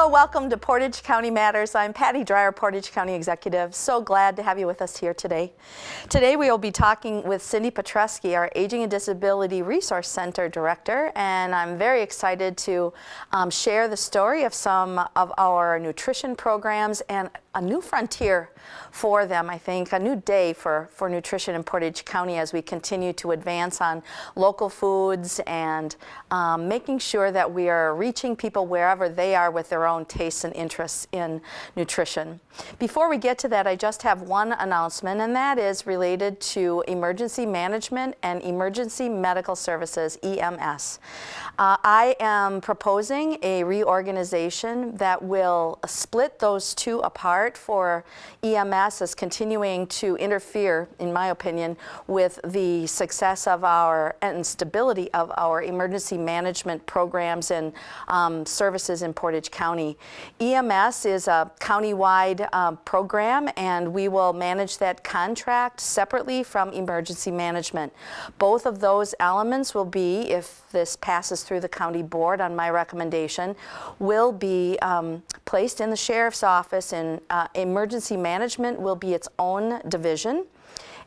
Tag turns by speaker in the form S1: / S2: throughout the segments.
S1: Hello, welcome to Portage County Matters. I'm Patty Dreyer, Portage County Executive. So glad to have you with us here today. Today we will be talking with Cindy Petruski, our Aging and Disability Resource Center Director, and I'm very excited to share the story of some of our nutrition programs and a new frontier for them, I think, a new day for nutrition in Portage County as we continue to advance on local foods and making sure that we are reaching people wherever they are with their own tastes and interests in nutrition. Before we get to that, I just have one announcement, and that is related to emergency management and emergency medical services, EMS. I am proposing a reorganization that will split those two apart, for EMS is continuing to interfere, in my opinion, with the success of our and stability of our emergency management programs and services in Portage County. EMS is a countywide program, and we will manage that contract separately from emergency management. Both of those elements will be, if this passes through the county board on my recommendation, will be placed in the sheriff's office, and emergency management will be its own division.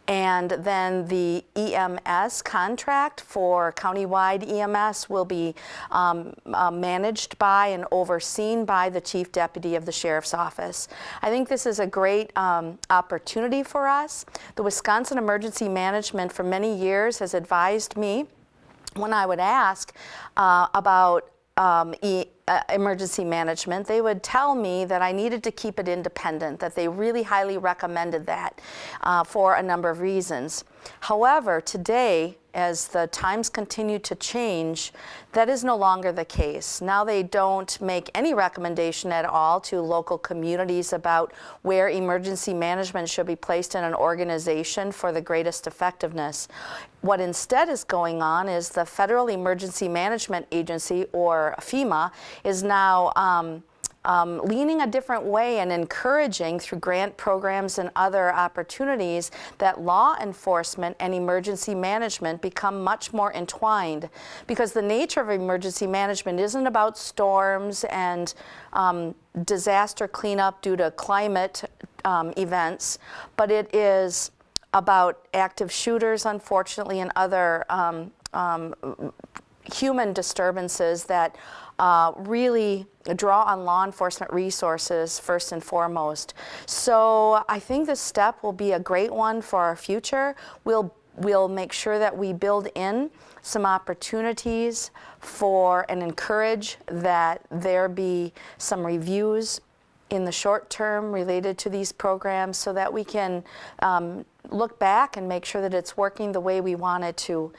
S1: And then the EMS contract for countywide EMS will be managed by and overseen by the Chief Deputy of the Sheriff's Office. I think this is a great opportunity for us. The Wisconsin Emergency Management for many years has advised me when I would ask about emergency management, they would tell me that I needed to keep it independent, that they really highly recommended that for a number of reasons. However, today, as the times continue to change, that is no longer the case. Now they don't make any recommendation at all to local communities about where emergency management should be placed in an organization for the greatest effectiveness. What instead is going on is the Federal Emergency Management Agency, or FEMA, is now leaning a different way and encouraging, through grant programs and other opportunities, that law enforcement and emergency management become much more entwined, because the nature of emergency management isn't about storms and disaster cleanup due to climate events, but it is about active shooters, unfortunately, and other human disturbances that really draw on law enforcement resources first and foremost. So I think this step will be a great one for our future. We'll make sure that we build in some opportunities for and encourage that there be some reviews in the short term related to these programs, so that we can look back and make sure that it's working the way we want it to.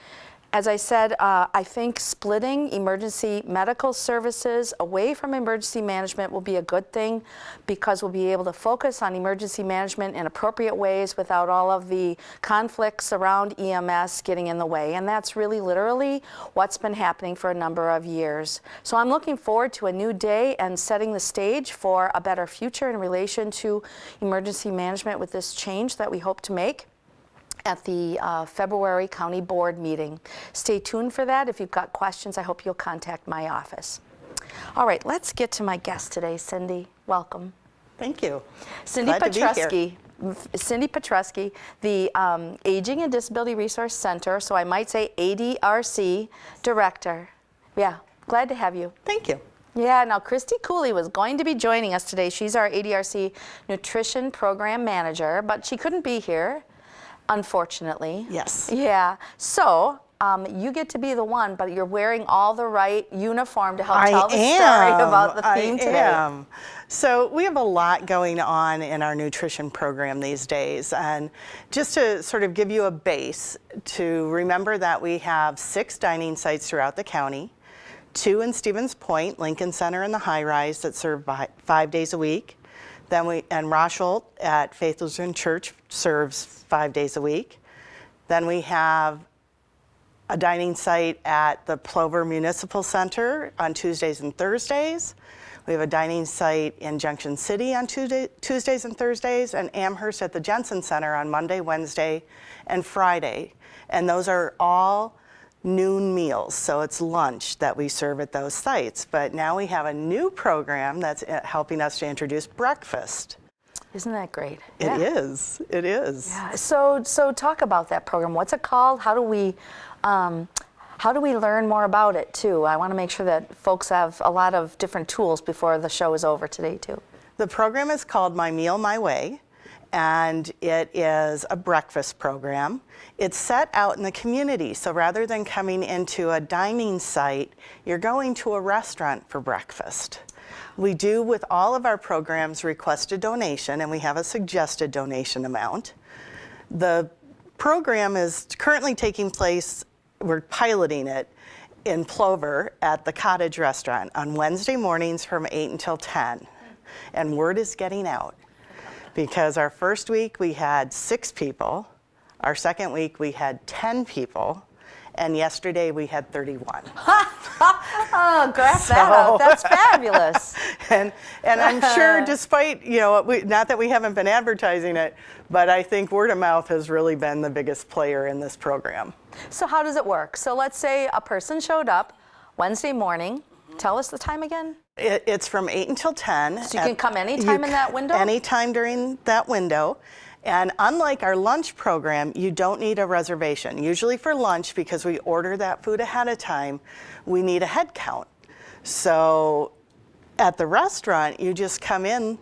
S1: As I said, I think splitting emergency medical services away from emergency management will be a good thing, because we'll be able to focus on emergency management in appropriate ways without all of the conflicts around EMS getting in the way. And that's really literally what's been happening for a number of years. So I'm looking forward to a new day and setting the stage for a better future in relation to emergency management with this change that we hope to make at the February County Board meeting. Stay tuned for that. If you've got questions, I hope you'll contact my office. All right, let's get to my guest today. Cindy, welcome.
S2: Thank you.
S1: Cindy
S2: Glad to be here.
S1: Petruski. Cindy Petruski, the Aging and Disability Resource Center, so I might say ADRC Director. Yeah, glad to have you.
S2: Thank you.
S1: Yeah, now Christy Cooley was going to be joining us today. She's our ADRC Nutrition Program Manager, but she couldn't be here, unfortunately.
S2: Yes.
S1: Yeah. So you get to be the one, but you're wearing all the right uniform to help tell the story about the theme today.
S2: I am. So we have a lot going on in our nutrition program these days. And just to sort of give you a base, to remember that we have 6 dining sites throughout the county, 2 in Stevens Point, Lincoln Center, and the High Rise that serve 5 days a week. Then and Rosholt at Faith Lutheran Church serves 5 days a week. Then we have a dining site at the Plover Municipal Center on Tuesdays and Thursdays. We have a dining site in Junction City on Tuesdays and Thursdays, and Amherst at the Jensen Center on Monday, Wednesday, and Friday. And those are all noon meals. So it's lunch that we serve at those sites. But now we have a new program that's helping us to introduce breakfast.
S1: Isn't that great?
S2: It is. It is.
S1: Yeah. So talk about that program. What's it called? How do we learn more about it too? I want to make sure that folks have a lot of different tools before the show is over today too.
S2: The program is called My Meal, My Way, and it is a breakfast program. It's set out in the community, so rather than coming into a dining site, you're going to a restaurant for breakfast. We do, with all of our programs, request a donation, and we have a suggested donation amount. The program is currently taking place, we're piloting it in Plover at the Cottage restaurant on Wednesday mornings from 8 until 10. And word is getting out, because our first week we had 6 people, our second week we had 10 people, and yesterday we had 31.
S1: Oh, graph that up. That's fabulous.
S2: And I'm sure, despite, not that we haven't been advertising it, but I think word of mouth has really been the biggest player in this program.
S1: So how does it work? So let's say a person showed up Wednesday morning. Tell us the time again.
S2: It's from 8 until 10.
S1: So you can come anytime in that window?
S2: Anytime during that window. And unlike our lunch program, you don't need a reservation. Usually for lunch, because we order that food ahead of time, we need a head count. So at the restaurant, you just come in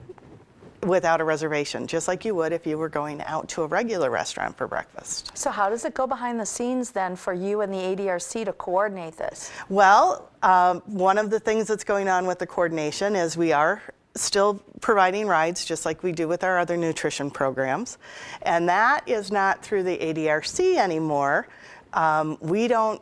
S2: without a reservation, just like you would if you were going out to a regular restaurant for breakfast.
S1: So how does it go behind the scenes then for you and the ADRC to coordinate this?
S2: Well, one of the things that's going on with the coordination is we are still providing rides just like we do with our other nutrition programs. And that is not through the ADRC anymore. We don't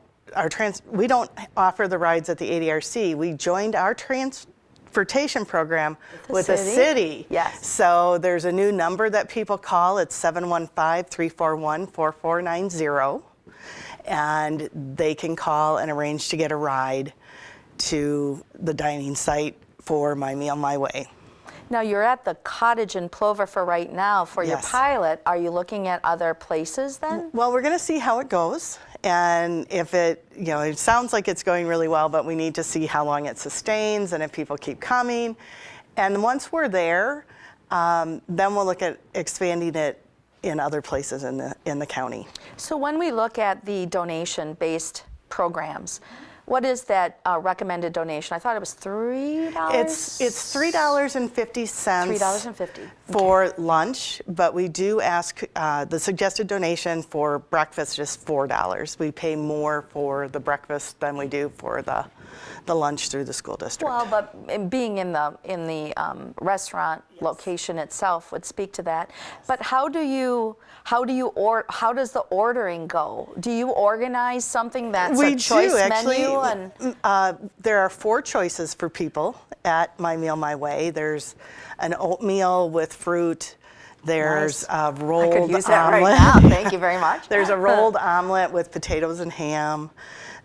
S2: offer the rides at the ADRC. We joined our transportation program with the city.
S1: Yes.
S2: So there's a new number that people call. It's 715-341-4490. And they can call and arrange to get a ride to the dining site for My Meal, My Way.
S1: Now you're at the Cottage in Plover for right now for your
S2: Yes.
S1: pilot. Are you looking at other places then?
S2: Well, we're going to see how it goes. And if it sounds like it's going really well, but we need to see how long it sustains and if people keep coming. And once we're there, then we'll look at expanding it in other places in the county.
S1: So when we look at the donation-based programs, what is that recommended donation? I thought it was $3.
S2: It's $3.50
S1: $3.50
S2: for lunch, but we do ask the suggested donation for breakfast is $4. We pay more for the breakfast than we do for the lunch through the school district.
S1: Well, but being in the restaurant location itself would speak to that. But how does the ordering go? Do you organize something that's a choice menu? And
S2: there are 4 choices for people at My Meal, My Way. There's an oatmeal with fruit. There's a rolled
S1: I could use that
S2: omelet.
S1: right now. Thank you very much.
S2: There's a rolled omelet with potatoes and ham.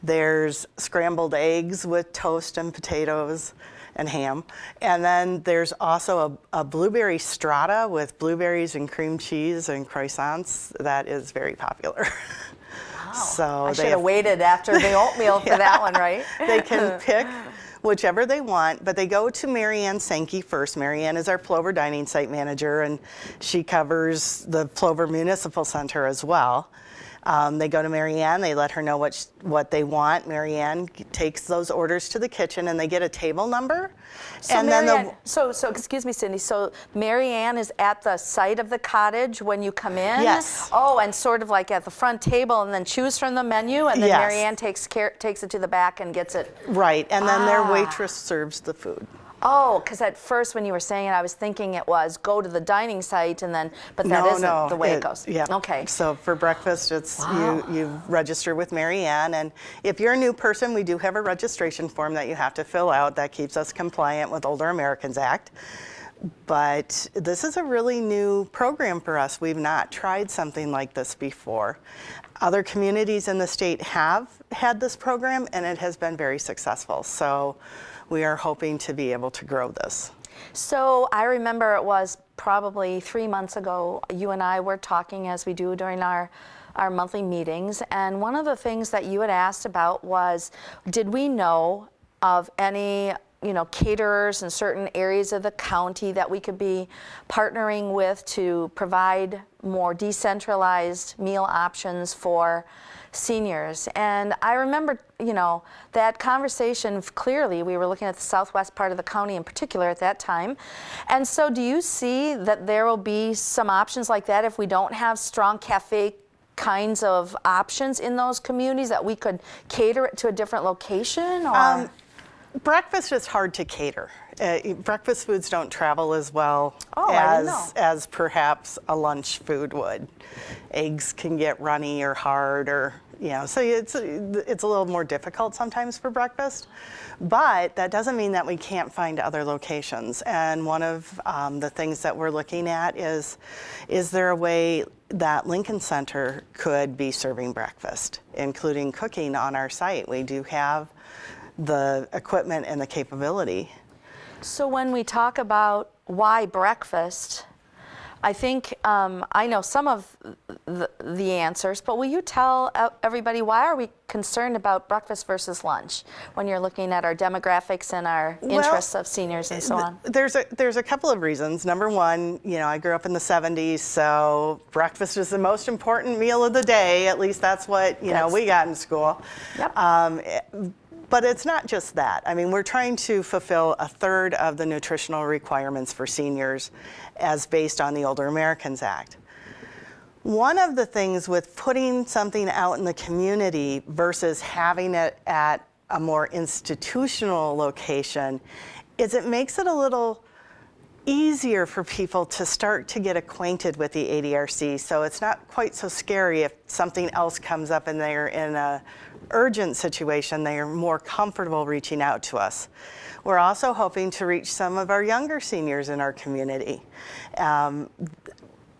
S2: There's scrambled eggs with toast and potatoes and ham. And then there's also a blueberry strata with blueberries and cream cheese and croissants that is very popular.
S1: Wow.
S2: So
S1: I should have waited after the oatmeal for that one, right?
S2: They can pick whichever they want, but they go to Marianne Sankey first. Marianne is our Plover Dining Site Manager, and she covers the Plover Municipal Center as well. They go to Marianne, they let her know what they want. Marianne takes those orders to the kitchen and they get a table number.
S1: So so excuse me, Cindy, so Marianne is at the site of the cottage when you come in?
S2: Yes.
S1: Oh, and sort of like at the front table and then choose from the menu and then
S2: Yes.
S1: Marianne takes it to the back and gets it.
S2: Right, and then their waitress serves the food.
S1: Oh, because at first when you were saying it, I was thinking it was go to the dining site and then, but that isn't the way it goes.
S2: Yeah.
S1: Okay.
S2: So for breakfast, it's you register with Marianne, and if you're a new person, we do have a registration form that you have to fill out that keeps us compliant with Older Americans Act. But this is a really new program for us. We've not tried something like this before. Other communities in the state have had this program, and it has been very successful. So we are hoping to be able to grow this.
S1: So I remember it was probably 3 months ago, you and I were talking as we do during our our monthly meetings. And one of the things that you had asked about was, did we know of any caterers in certain areas of the county that we could be partnering with to provide more decentralized meal options for seniors? And I remember, that conversation clearly. We were looking at the southwest part of the county in particular at that time. And so do you see that there will be some options like that if we don't have strong cafe kinds of options in those communities, that we could cater it to a different location? Or
S2: breakfast is hard to cater. Breakfast foods don't travel as well
S1: I didn't know.
S2: as perhaps a lunch food would. Eggs can get runny or hard, or so it's a little more difficult sometimes for breakfast. But that doesn't mean that we can't find other locations. And one of the things that we're looking at is there a way that Lincoln Center could be serving breakfast, including cooking on our site? We do have the equipment and the capability.
S1: So when we talk about why breakfast, I think I know some of the answers, but will you tell everybody, why are we concerned about breakfast versus lunch when you're looking at our demographics and our interests of seniors and so on?
S2: There's a couple of reasons. Number one, I grew up in the 70s, so breakfast is the most important meal of the day. At least that's what we got in school.
S1: Yep.
S2: But it's not just that. I mean, we're trying to fulfill a third of the nutritional requirements for seniors as based on the Older Americans Act. One of the things with putting something out in the community versus having it at a more institutional location is it makes it a little easier for people to start to get acquainted with the ADRC. So it's not quite so scary if something else comes up and they're in a urgent situation, they are more comfortable reaching out to us. We're also hoping to reach some of our younger seniors in our community. Not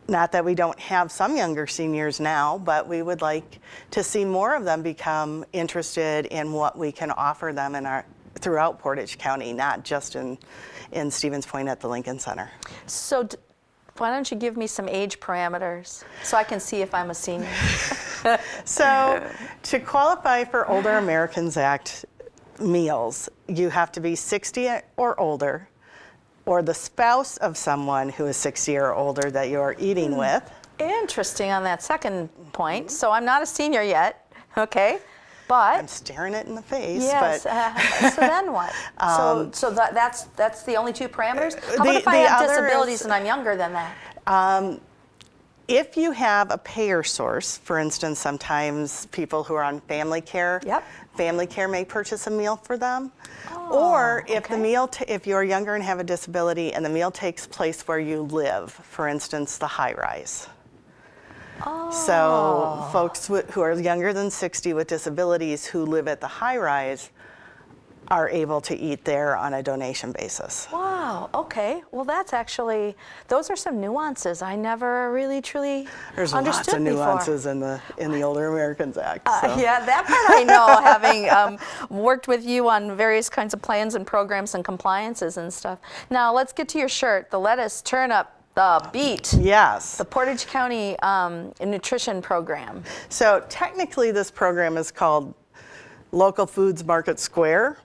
S2: that we don't have some younger seniors now, but we would like to see more of them become interested in what we can offer them throughout Portage County, not just in Stevens Point at the Lincoln Center.
S1: So why don't you give me some age parameters so I can see if I'm a senior?
S2: So to qualify for Older Americans Act meals, you have to be 60 or older, or the spouse of someone who is 60 or older that you are eating with.
S1: Interesting on that second point. So I'm not a senior yet, okay? But
S2: I'm staring it in the face.
S1: yes.
S2: But
S1: So then what? So that's the only two parameters. How about if I
S2: the
S1: have
S2: other
S1: disabilities
S2: is-
S1: and I'm younger than that?
S2: If you have a payer source, for instance, sometimes people who are on family care,
S1: Yep.
S2: family care may purchase a meal for them. Or if the
S1: okay.
S2: meal, if you're younger and have a disability and the meal takes place where you live, for instance, the high rise. So folks who are younger than 60 with disabilities who live at the high rise are able to eat there on a donation basis.
S1: Wow, okay. Well, those are some nuances I never really truly
S2: There's
S1: understood
S2: lots of
S1: before.
S2: nuances in the Older Americans Act. So.
S1: Yeah, that part I know, having worked with you on various kinds of plans and programs and compliances and stuff. Now, let's get to your shirt, the lettuce, turnip, the beet.
S2: Yes.
S1: The Portage County Nutrition Program.
S2: So technically this program is called Local Foods Market Square.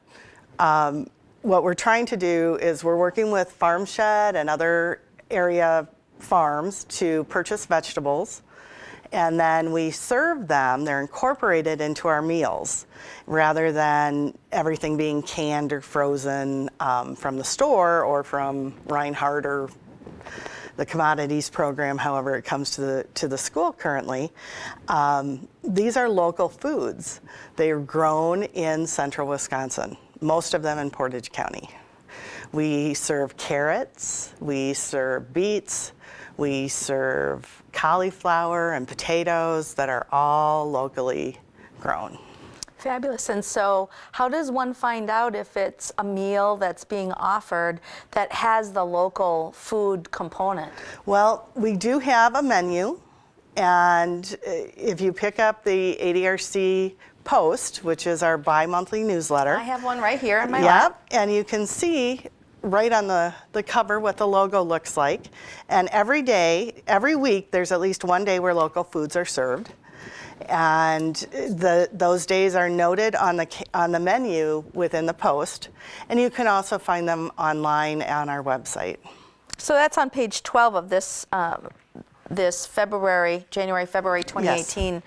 S2: What we're trying to do is we're working with Farm Shed and other area farms to purchase vegetables, and then we serve them. They're incorporated into our meals rather than everything being canned or frozen from the store or from Reinhardt or the commodities program, however it comes to the school currently. These are local foods. They are grown in central Wisconsin, most of them in Portage County. We serve carrots, we serve beets, we serve cauliflower and potatoes that are all locally grown.
S1: Fabulous. And so how does one find out if it's a meal that's being offered that has the local food component?
S2: Well, we do have a menu, and if you pick up the ADRC Post, which is our bi-monthly newsletter.
S1: I have one right here in my lap.
S2: Yep, and you can see right on the cover what the logo looks like. And every week, there's at least one day where local foods are served. And those days are noted on the menu within the post, and you can also find them online on our website.
S1: So that's on page 12 of this this January-February 2018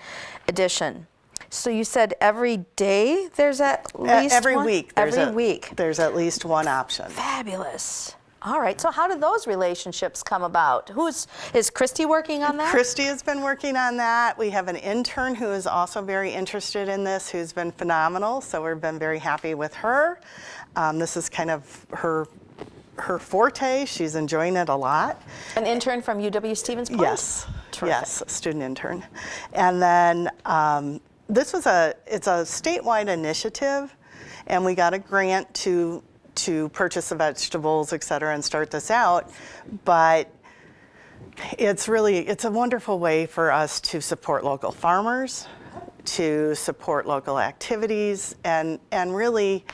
S1: edition. So you said every day there's at least
S2: every
S1: one?
S2: week.
S1: Every week.
S2: There's at least one option.
S1: Fabulous. All right. So how do those relationships come about? Is Christy working on that?
S2: Christy has been working on that. We have an intern who is also very interested in this, who's been phenomenal. So we've been very happy with her. This is kind of her forte. She's enjoying it a lot.
S1: An intern from UW-Stevens Point?
S2: Yes.
S1: Terrific.
S2: Yes, a student intern. And then it's a statewide initiative, and we got a grant to purchase the vegetables, et cetera, and start this out. But it's a wonderful way for us to support local farmers, to support local activities, and really,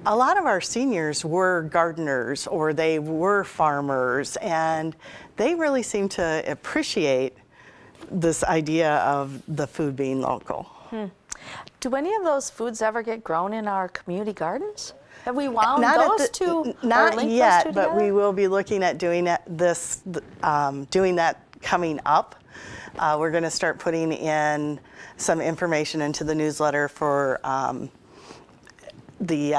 S2: a lot of our seniors were gardeners or they were farmers, and they really seem to appreciate this idea of the food being local.
S1: Do any of those foods ever get grown in our community gardens? Have we wound
S2: Not
S1: those two?
S2: Not yet, but
S1: together?
S2: we will be looking at doing that coming up. We're going to start putting in some information into the newsletter for the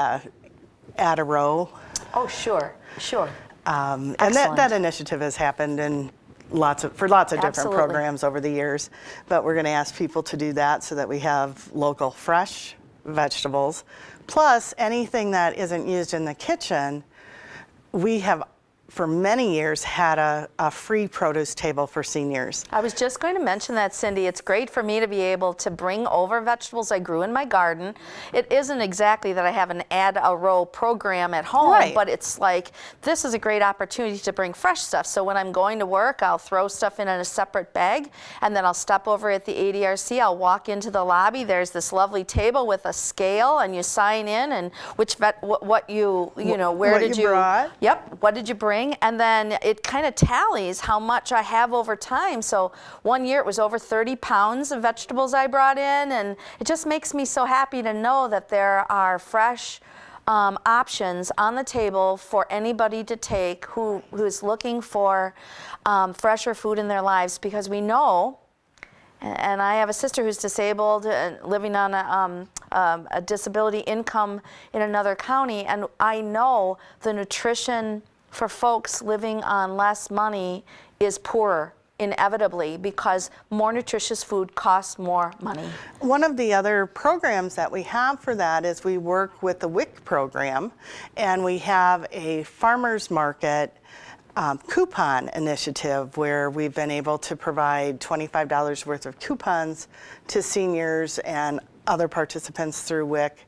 S2: Add a Row.
S1: Oh, sure.
S2: And
S1: Excellent.
S2: that initiative has happened in lots of different
S1: Absolutely.
S2: programs over the years. But we're going to ask people to do that so that we have local fresh vegetables. Plus, anything that isn't used in the kitchen, we have for many years had a free produce table for seniors.
S1: I was just going to mention that, Cindy. It's great for me to be able to bring over vegetables I grew in my garden. It isn't exactly that I have an Add a Row program at home,
S2: Right.
S1: but it's like this is a great opportunity to bring fresh stuff. So when I'm going to work, I'll throw stuff in a separate bag, and then I'll stop over at the ADRC. I'll walk into the lobby. There's this lovely table with a scale, and you sign in and what you
S2: brought.
S1: Yep. What did you bring? And then it kind of tallies how much I have over time. So one year it was over 30 pounds of vegetables I brought in, and it just makes me so happy to know that there are fresh options on the table for anybody to take who is looking for fresher food in their lives, because we know, and I have a sister who's disabled and living on a disability income in another county, and I know the nutrition for folks living on less money is poorer, inevitably, because more nutritious food costs more money.
S2: One of the other programs that we have for that is we work with the WIC program, and we have a farmers market coupon initiative where we've been able to provide $25 worth of coupons to seniors and other participants through WIC,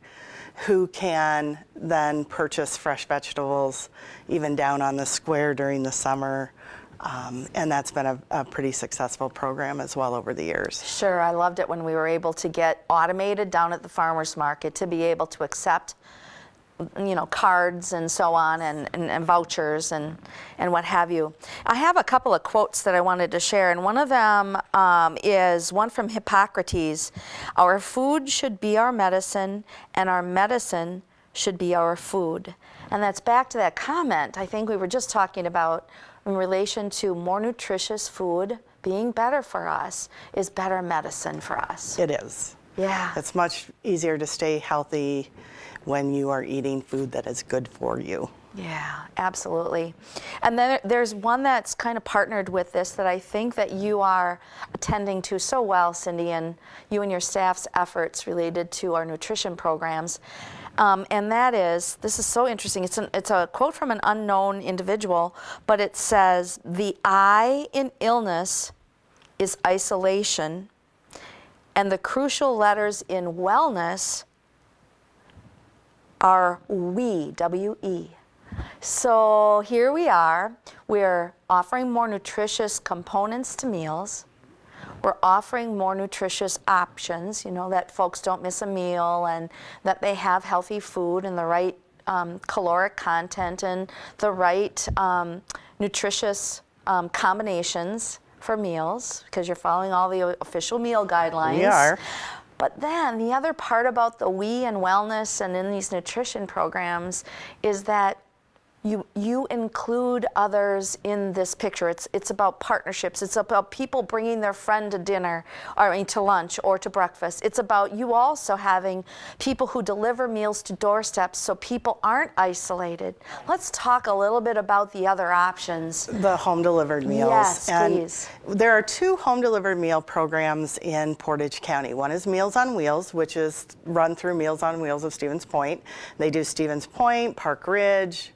S2: who can then purchase fresh vegetables even down on the square during the summer. And that's been a pretty successful program as well over the years.
S1: Sure, I loved it when we were able to get automated down at the farmers market to be able to accept cards and so on, and vouchers and what have you. I have a couple of quotes that I wanted to share, and one of them is one from Hippocrates. Our food should be our medicine, and our medicine should be our food. And that's back to that comment I think we were just talking about in relation to more nutritious food being better for us is better medicine for us.
S2: It is.
S1: Yeah.
S2: It's much easier to stay healthy when you are eating food that is good for you.
S1: Yeah, absolutely. And then there's one that's kind of partnered with this that I think that you are attending to so well, Cindy, and you and your staff's efforts related to our nutrition programs. And that is, this is so interesting. It's a quote from an unknown individual, but it says, "The I in illness is isolation, and the crucial letters in wellness are we, W-E." So here we are. We're offering more nutritious components to meals. We're offering more nutritious options, that folks don't miss a meal and that they have healthy food and the right caloric content and the right nutritious combinations for meals because you're following all the official meal guidelines.
S2: We are.
S1: But then the other part about the we and wellness and in these nutrition programs is that you include others in this picture. It's about partnerships. It's about people bringing their friend to dinner, to lunch or to breakfast. It's about you also having people who deliver meals to doorsteps so people aren't isolated. Let's talk a little bit about the other options.
S2: The home delivered meals.
S1: Yes,
S2: and
S1: please.
S2: There are 2 home delivered meal programs in Portage County. One is Meals on Wheels, which is run through Meals on Wheels of Stevens Point. They do Stevens Point, Park Ridge,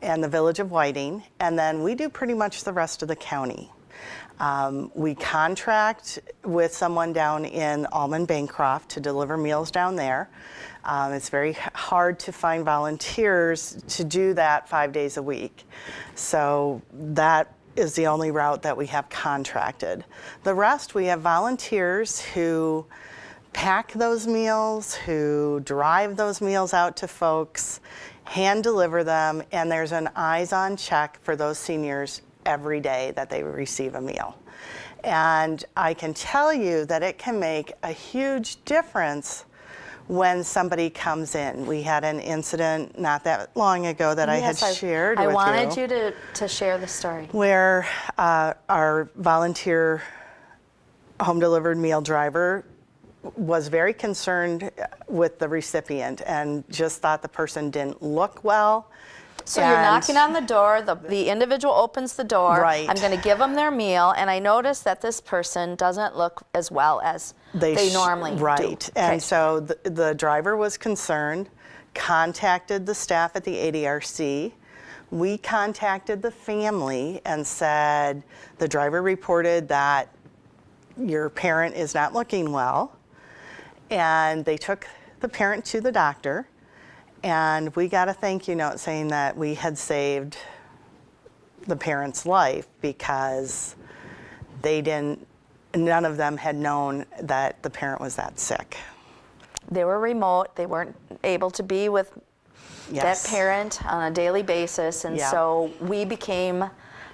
S2: and the village of Whiting, and then we do pretty much the rest of the county. We contract with someone down in Almond Bancroft to deliver meals down there. It's very hard to find volunteers to do that 5 days a week. So that is the only route that we have contracted. The rest, we have volunteers who pack those meals, who drive those meals out to folks, hand deliver them, and there's an eyes-on check for those seniors every day that they receive a meal. And I can tell you that it can make a huge difference when somebody comes in. We had an incident not that long ago that I had shared with you.
S1: I wanted you to share the story.
S2: Where our volunteer home delivered meal driver was very concerned with the recipient and just thought the person didn't look well.
S1: So you're knocking on the door, the individual opens the door,
S2: Right.
S1: I'm going to give them their meal, and I notice that this person doesn't look as well as they normally do.
S2: Right, and so the driver was concerned, contacted the staff at the ADRC. We contacted the family and said, the driver reported that your parent is not looking well. And they took the parent to the doctor, and we got a thank you note saying that we had saved the parent's life because none of them had known that the parent was that sick.
S1: They were remote, they weren't able to be with
S2: Yes.
S1: that parent on a daily basis, and
S2: Yeah.
S1: so we became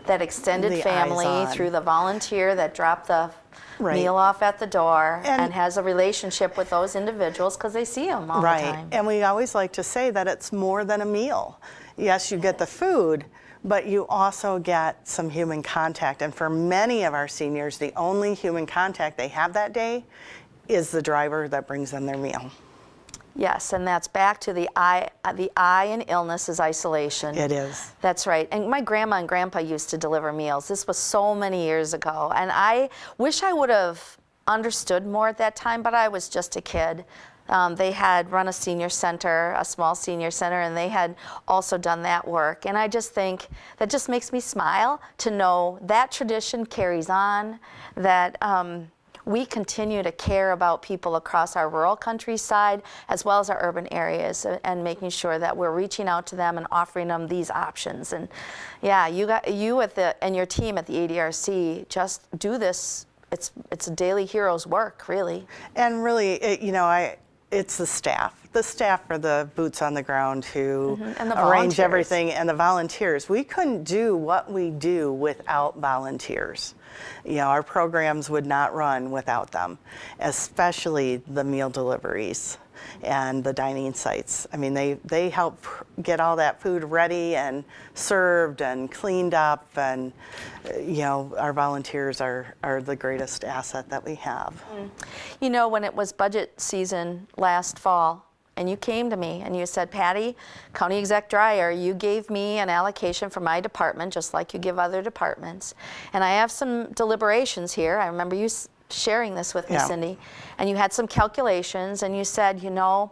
S1: that extended
S2: The
S1: family
S2: eyes-on.
S1: through the volunteer that dropped the
S2: Right.
S1: meal off at the door
S2: And-
S1: and has a relationship with those individuals because they see them all the
S2: Right,
S1: time.
S2: and we always like to say that it's more than a meal. Yes, you get the food, but you also get some human contact. And for many of our seniors, the only human contact they have that day is the driver that brings them their meal.
S1: Yes, and that's back to the I in illness is isolation.
S2: It is.
S1: That's right. And my grandma and grandpa used to deliver meals. This was so many years ago. And I wish I would have understood more at that time, but I was just a kid. They had run a senior center, a small senior center, and they had also done that work. And I just think that just makes me smile to know that tradition carries on, that we continue to care about people across our rural countryside as well as our urban areas, and making sure that we're reaching out to them and offering them these options. And yeah, you and your team at the ADRC just do this. It's a daily hero's work, really.
S2: And really, it's the staff. The staff are the boots on the ground who
S1: And the
S2: arrange
S1: volunteers.
S2: everything, and the volunteers. We couldn't do what we do without volunteers. Our programs would not run without them, especially the meal deliveries and the dining sites. I mean, they help get all that food ready and served and cleaned up, and our volunteers are the greatest asset that we have.
S1: When it was budget season last fall, and you came to me and you said, Patty, County Exec Dreyer, you gave me an allocation for my department, just like you give other departments. And I have some deliberations here. I remember you sharing this with me,
S2: Yeah.
S1: Cindy. And you had some calculations, and you said, to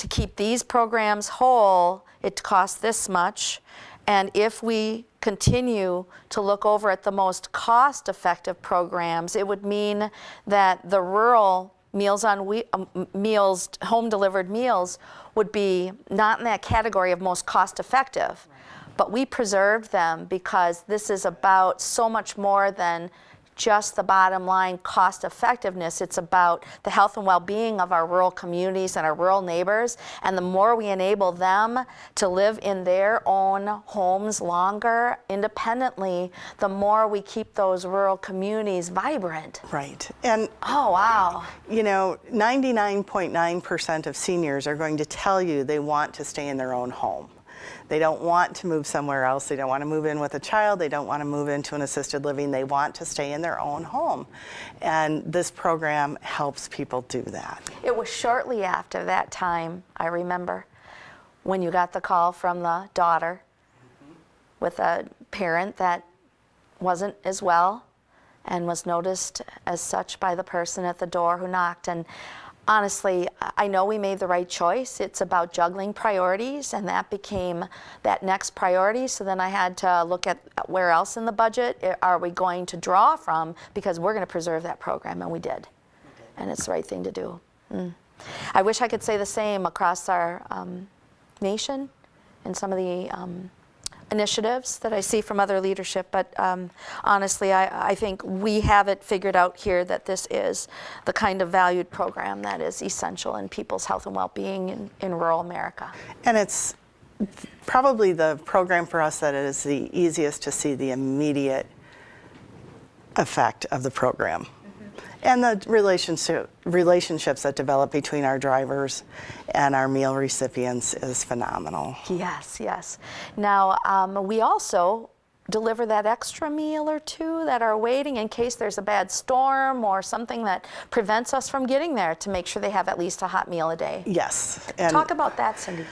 S1: keep these programs whole, it costs this much. And if we continue to look over at the most cost-effective programs, it would mean that the rural meals, home-delivered meals, would be not in that category of most cost-effective. But we preserved them because this is about so much more than just the bottom line cost effectiveness. It's about the health and well-being of our rural communities and our rural neighbors. And the more we enable them to live in their own homes longer, independently, the more we keep those rural communities vibrant.
S2: Right. And
S1: oh, wow.
S2: 99.9% of seniors are going to tell you they want to stay in their own home. They don't want to move somewhere else. They don't want to move in with a child. They don't want to move into an assisted living. They want to stay in their own home. And this program helps people do that.
S1: It was shortly after that time, I remember, when you got the call from the daughter with a parent that wasn't as well and was noticed as such by the person at the door who knocked. And honestly, I know we made the right choice. It's about juggling priorities, and that became that next priority. So then I had to look at where else in the budget are we going to draw from, because we're going to preserve that program, and we did. And it's the right thing to do. I wish I could say the same across our nation and some of the initiatives that I see from other leadership, but honestly, I think we have it figured out here that this is the kind of valued program that is essential in people's health and well-being in rural America.
S2: And it's probably the program for us that is the easiest to see the immediate effect of the program. And the relationships that develop between our drivers and our meal recipients is phenomenal.
S1: Yes, yes. Now, we also deliver that extra meal or two that are waiting in case there's a bad storm or something that prevents us from getting there, to make sure they have at least a hot meal a day.
S2: Yes. And
S1: talk about that, Cindy.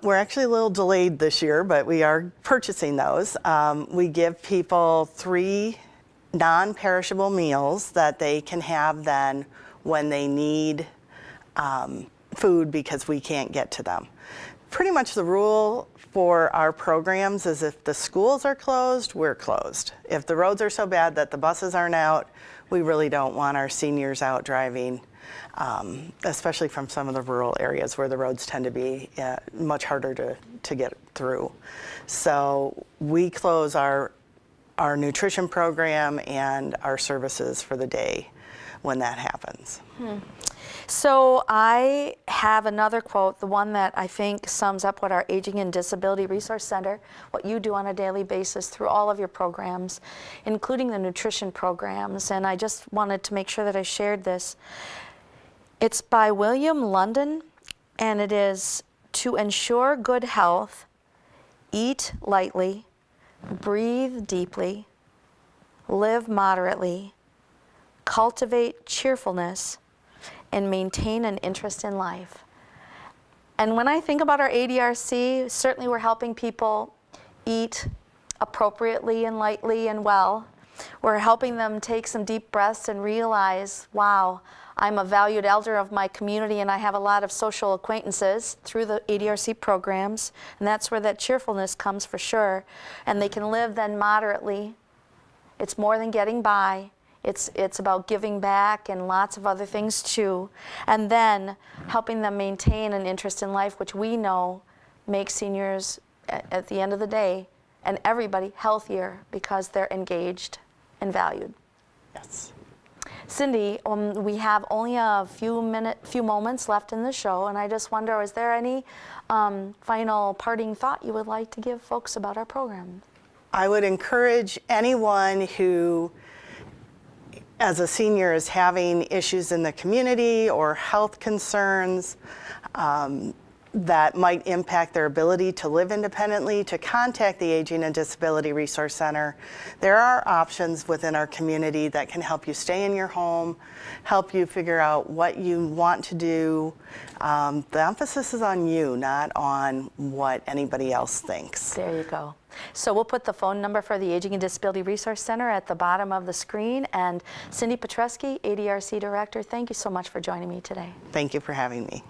S2: We're actually a little delayed this year, but we are purchasing those. We give people 3 non-perishable meals that they can have then when they need food because we can't get to them. Pretty much the rule for our programs is if the schools are closed, we're closed. If the roads are so bad that the buses aren't out, we really don't want our seniors out driving, especially from some of the rural areas where the roads tend to be much harder to get through. So we close our nutrition program and our services for the day when that happens.
S1: So I have another quote, the one that I think sums up what our Aging and Disability Resource Center, what you do on a daily basis through all of your programs, including the nutrition programs, and I just wanted to make sure that I shared this. It's by William London, and it is, "To ensure good health, eat lightly, breathe deeply, live moderately, cultivate cheerfulness, and maintain an interest in life." And when I think about our ADRC, certainly we're helping people eat appropriately and lightly and well. We're helping them take some deep breaths and realize, wow, I'm a valued elder of my community and I have a lot of social acquaintances through the ADRC programs, and that's where that cheerfulness comes for sure. And they can live then moderately. It's more than getting by. It's about giving back and lots of other things too. And then helping them maintain an interest in life, which we know makes seniors at the end of the day and everybody healthier because they're engaged and valued.
S2: Yes.
S1: Cindy, we have only a few moments left in the show, and I just wonder, is there any final parting thought you would like to give folks about our program?
S2: I would encourage anyone who, as a senior, is having issues in the community or health concerns that might impact their ability to live independently, to contact the Aging and Disability Resource Center. There are options within our community that can help you stay in your home, help you figure out what you want to do. The emphasis is on you, not on what anybody else thinks.
S1: There you go. So we'll put the phone number for the Aging and Disability Resource Center at the bottom of the screen. And Cindy Petruski, ADRC Director, thank you so much for joining me today.
S2: Thank you for having me.